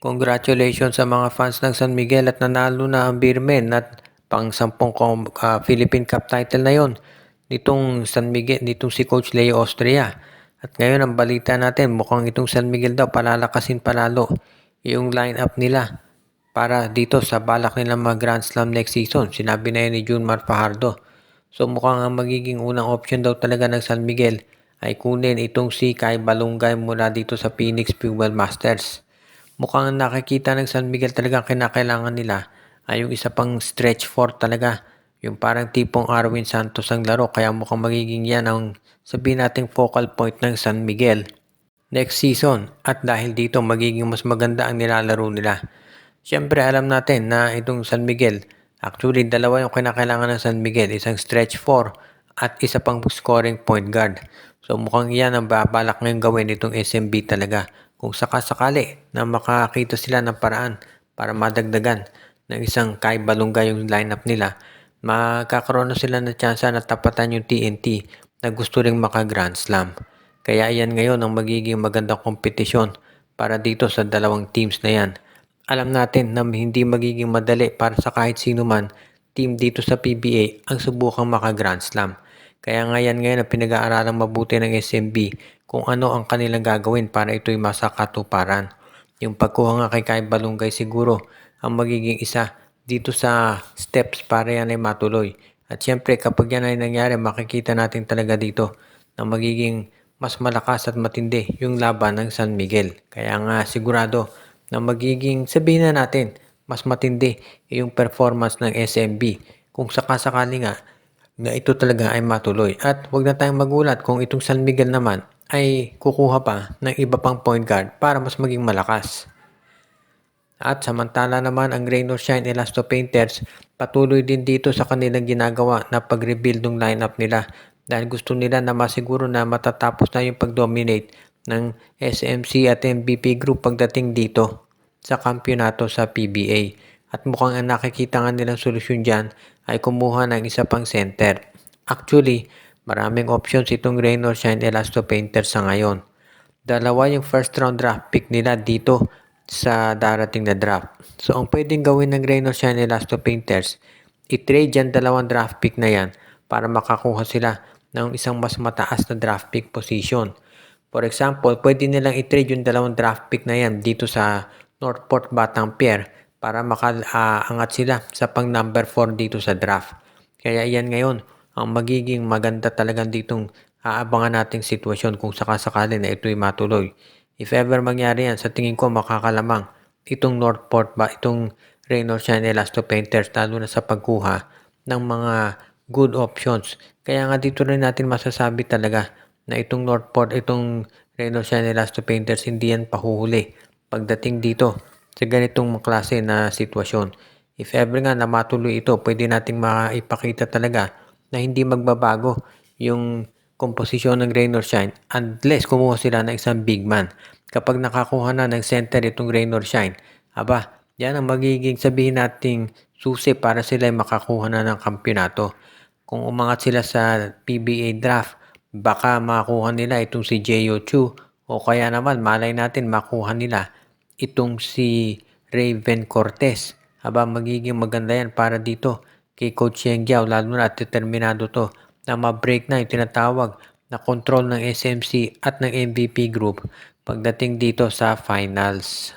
Congratulations sa mga fans ng San Miguel at nanalo na ang Beermen at pang-sampung Philippine Cup title na yon nitong San Miguel, nitong si Coach Leo Austria. At ngayon ang balita natin, mukhang itong San Miguel daw palalakasin palalo yung lineup nila para dito sa balak nilang mag Grand Slam next season. Sinabi na yun ni Junmar Fajardo. So mukhang ang magiging unang option daw talaga ng San Miguel ay kunin itong si Kai Balungay mula dito sa Phoenix Fuel Masters. Mukhang nakikita ng San Miguel talagang kinakailangan nila ay yung isa pang stretch 4 talaga. Yung parang tipong Arwin Santos ang laro kaya mukhang magiging yan ang sabihin nating focal point ng San Miguel next season. At dahil dito magiging mas maganda ang nilalaro nila. Siyempre alam natin na itong San Miguel, actually dalawa yung kinakailangan ng San Miguel, isang stretch 4 at isa pang scoring point guard. So mukhang yan ang babalak ngayong gawin itong SMB talaga. Kung sakasakali na makakita sila ng paraan para madagdagan ng isang Kai Balungay yung lineup nila, magkakaroon na sila ng tsansa na tapatan yung TNT na gusto ring maka-Grand Slam. Kaya yan ngayon ang magiging magandang kompetisyon para dito sa dalawang teams na yan. Alam natin na hindi magiging madali para sa kahit sino man team dito sa PBA ang subukang maka-Grand Slam. Kaya ngayon ang pinag-aaralang mabuti ng SMB kung ano ang kanilang gagawin para ito'y masakatuparan. Yung pagkuha nga kay Kai Balungay siguro ang magiging isa dito sa steps para yan ay matuloy. At syempre kapag yan ay nangyari makikita natin talaga dito na magiging mas malakas at matindi yung laban ng San Miguel. Kaya nga sigurado na magiging sabihin na natin mas matindi yung performance ng SMB kung sakasakali nga na ito talaga ay matuloy. At huwag na tayong magulat kung itong San Miguel naman ay kukuha pa ng iba pang point guard para mas maging malakas. At samantala naman ang Rain or Shine Elasto Painters patuloy din dito sa kanilang ginagawa na pag-rebuild ng lineup nila dahil gusto nila na masiguro na matatapos na yung pag-dominate ng SMC at MVP group pagdating dito sa kampyonato sa PBA. At mukhang ang nakikita nga nilang solusyon dyan ay kumuha ng isa pang center. Actually, maraming options itong Rain or Shine Elasto Painters sa ngayon. Dalawa yung first round draft pick nila dito sa darating na draft. So, ang pwedeng gawin ng Rain or Shine Elasto Painters, i-trade yan dalawang draft pick na yan para makakuha sila ng isang mas mataas na draft pick position. For example, pwede nilang i-trade yung dalawang draft pick na yan dito sa Northport Batang Pier para makaangat sila sa pang number 4 dito sa draft. Kaya yan ngayon, ang magiging maganda talagang ditong aabangan nating sitwasyon kung sakasakali na ito'y matuloy. If ever mangyari yan, sa tingin ko makakalamang itong Northport ba, itong Rain or Shine Elasto Painters lalo na sa pagkuha ng mga good options. Kaya nga dito rin natin masasabi talaga na itong Northport, itong Rain or Shine Elasto Painters hindi yan pahuhuli pagdating dito sa ganitong klase na sitwasyon. If ever nga na matuloy ito, pwede nating maipakita talaga na hindi magbabago yung komposisyon ng Rain or Shine unless kumuha sila ng isang big man. Kapag nakakuha na ng center itong Rain or Shine, aba, yan ang magiging sabihin nating susi para sila ay makakuha na ng kampyonato. Kung umangat sila sa PBA draft, baka makuha nila itong si J.O. Chu o kaya naman malay natin makuha nila itong si Raven Cortez. Aba, magiging maganda yan para dito kay Coach Yeng Giao, lalo na at determinado to na ma-break na yung tinatawag na control ng SMC at ng MVP group pagdating dito sa finals.